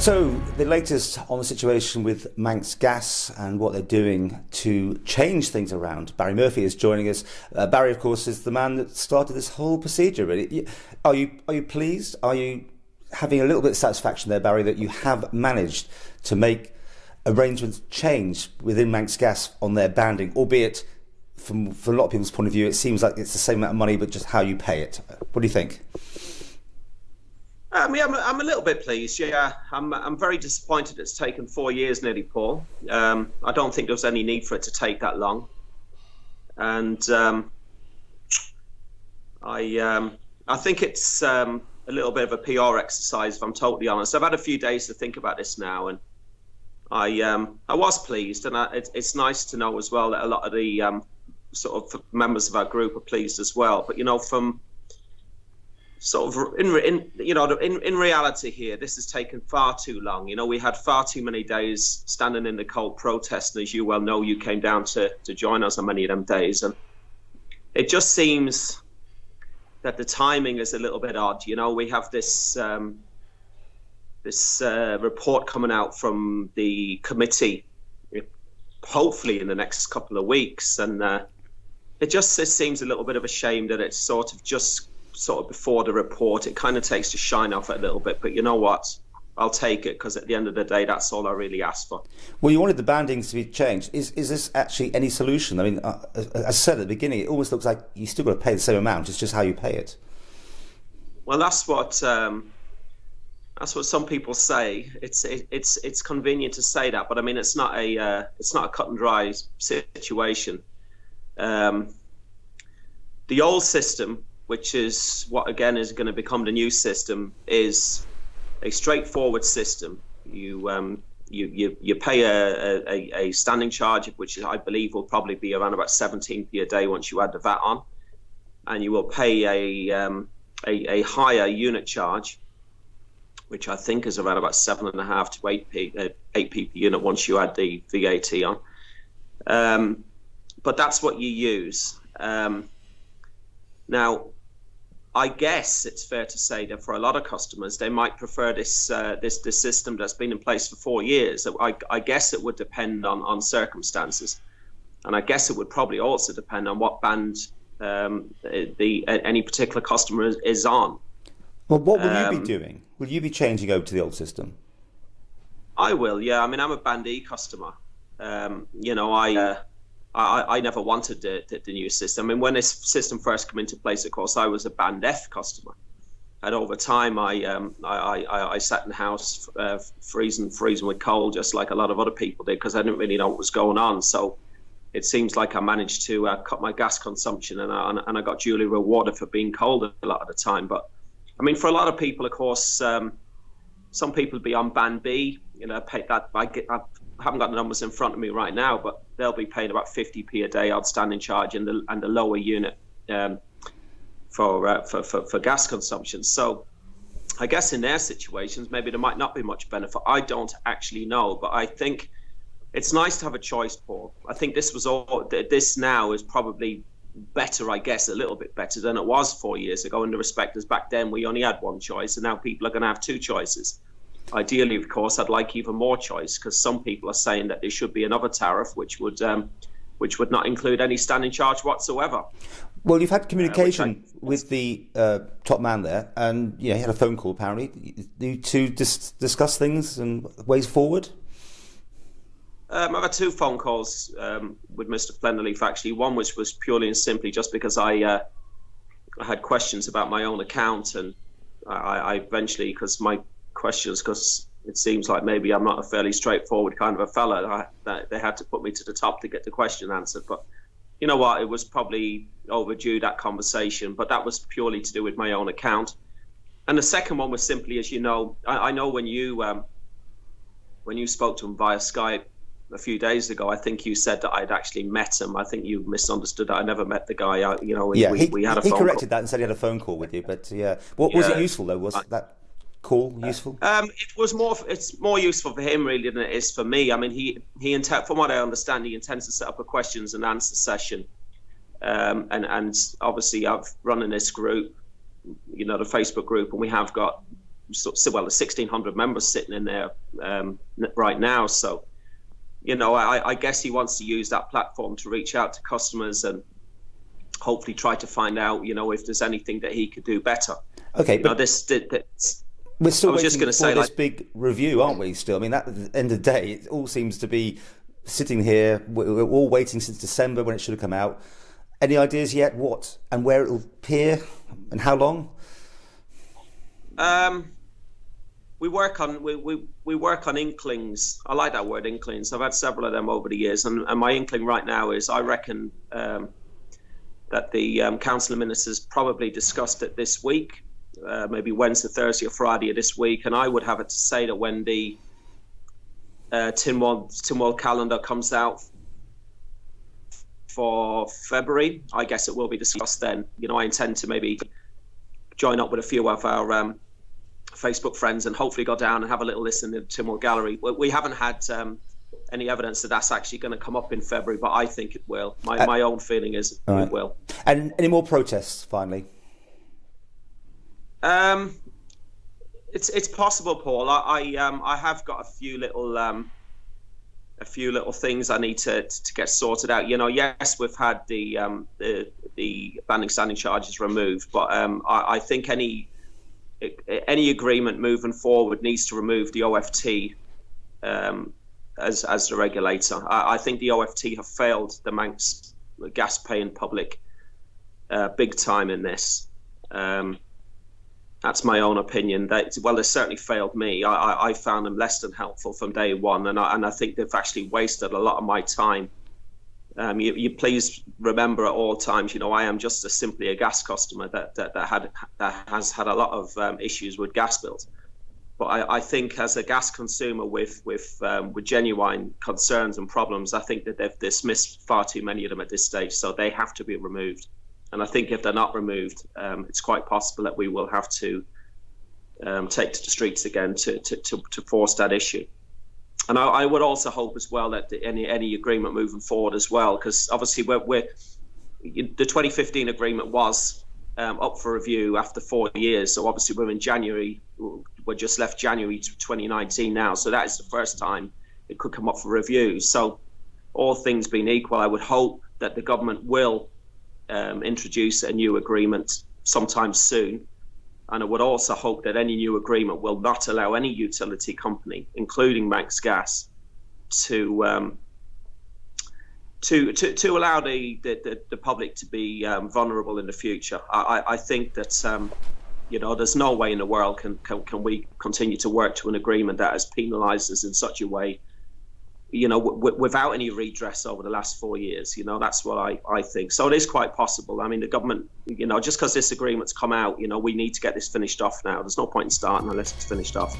So, the latest on the situation with Manx Gas and what they're doing to change things around. Barry Murphy is joining us. Barry, of course, is the man that started this whole procedure. Really, are you pleased? Are you having a little bit of satisfaction there, Barry, that you have managed to make arrangements change within Manx Gas on their banding, albeit from a lot of people's point of view, it seems like it's the same amount of money, but just how you pay it. What do you think? I'm a little bit pleased. Yeah, I'm very disappointed it's taken 4 years nearly, Paul. I don't think there was any need for it to take that long, and I think it's a little bit of a PR exercise, if I'm totally honest. I've had a few days to think about this now, and I was pleased, and it's nice to know as well that a lot of the sort of members of our group are pleased as well. But from sort of in reality here, this has taken far too long. We had far too many days standing in the cold protesting. As you well know, you came down to join us on many of them days, and it just seems that the timing is a little bit odd. We have this report coming out from the committee, hopefully in the next couple of weeks, and it seems a little bit of a shame that it's sort of before the report. It kind of takes the shine off it a little bit, but you know what? I'll take it, because at the end of the day, that's all I really asked for. Well, you wanted the bandings to be changed. Is this actually any solution? I mean, as I said at the beginning, it almost looks like you still got to pay the same amount. It's just how you pay it. Well, that's what some people say. It's convenient to say that, but I mean, it's not a cut and dry situation. The old system, which is what again is going to become the new system, is a straightforward system. You pay a standing charge, which I believe will probably be around about 17p a day once you add the VAT on, and you will pay a higher unit charge, which I think is around about 7.5 to 8p per unit once you add the VAT on. But that's what you use. Now, I guess it's fair to say that for a lot of customers, they might prefer this system that's been in place for 4 years. I guess it would depend on circumstances, and I guess it would probably also depend on what band any particular customer is on. Well, what will you be doing? Will you be changing over to the old system? I will, yeah. I mean, I'm a Band E customer. I never wanted the new system. I mean, when this system first came into place, of course, I was a Band F customer, and over time, I sat in the house freezing with cold, just like a lot of other people did, because I didn't really know what was going on. So it seems like I managed to cut my gas consumption, and I got duly rewarded for being cold a lot of the time. But I mean, for a lot of people, of course, some people be on Band B. Pay that. I haven't got the numbers in front of me right now, but they'll be paying about 50p a day outstanding charge and the lower unit for gas consumption. So I guess in their situations, maybe there might not be much benefit. I don't actually know, but I think it's nice to have a choice, Paul. I think this now is probably better, I guess, a little bit better than it was 4 years ago, in the respect as back then we only had one choice, and now people are going to have two choices. Ideally, of course, I'd like even more choice, because some people are saying that there should be another tariff which would not include any standing charge whatsoever. Well, you've had communication with the top man there, and he had a phone call apparently. You two discuss things and ways forward? I've had 2 phone calls with Mr. Plenderleaf, actually. One which was purely and simply just because I had questions about my own account, and I eventually, because it seems like maybe I'm not a fairly straightforward kind of a fella, they had to put me to the top to get the question answered. But you know what, it was probably overdue, that conversation, but that was purely to do with my own account. And the second one was simply, as you know, I know when you spoke to him via Skype a few days ago, I think you said that I'd actually met him. I think you misunderstood that I never met the guy. We had a phone call. He corrected that and said he had a phone call with you, but was it useful though? Was that call useful? It's more useful for him really than it is for me. I mean, from what I understand, he intends to set up a questions and answer session, and obviously I've run in this group, the Facebook group, and we have got well, the 1,600 members sitting in there right now. So, I guess he wants to use that platform to reach out to customers and hopefully try to find out, if there's anything that he could do better. Okay, but we're still waiting for this big review, aren't we? Still, I mean, at the end of the day, it all seems to be sitting here. We're all waiting since December when it should have come out. Any ideas yet? What and where it will appear, and how long? We work on inklings. I like that word, inklings. I've had several of them over the years, and my inkling right now is I reckon that the Council of Ministers probably discussed it this week, maybe Wednesday, Thursday, or Friday of this week, and I would have it to say that when the Tynwald calendar comes out for February, I guess it will be discussed then. I intend to maybe join up with a few of our Facebook friends and hopefully go down and have a little listen in the Tynwald Gallery. We haven't had any evidence that that's actually going to come up in February, but I think it will. My own feeling is it will. And any more protests, finally? It's possible, Paul. I have got a few little things I need to get sorted out. Yes, we've had the banning standing charges removed, but I think any agreement moving forward needs to remove the OFT as the regulator. I think the OFT have failed the Manx gas paying public big time in this. That's my own opinion. They certainly failed me. I found them less than helpful from day one, and I think they've actually wasted a lot of my time. You please remember at all times, I am just simply a gas customer that has had a lot of issues with gas bills. But I think as a gas consumer with genuine concerns and problems, I think that they've dismissed far too many of them at this stage. So they have to be removed. And I think if they're not removed, it's quite possible that we will have to take to the streets again to force that issue. And I would also hope as well that any agreement moving forward as well, because obviously the 2015 agreement was up for review after 4 years. So obviously we're in January. We're just left January 2019 now. So that is the first time it could come up for review. So all things being equal, I would hope that the government will introduce a new agreement sometime soon. And I would also hope that any new agreement will not allow any utility company, including Manx Gas, to allow the public to be vulnerable in the future. I think that there's no way in the world can we continue to work to an agreement that has penalised us in such a way, without any redress over the last 4 years. That's what I think. So it is quite possible. I mean, the government, just because this agreement's come out, we need to get this finished off now. There's no point in starting unless it's finished off.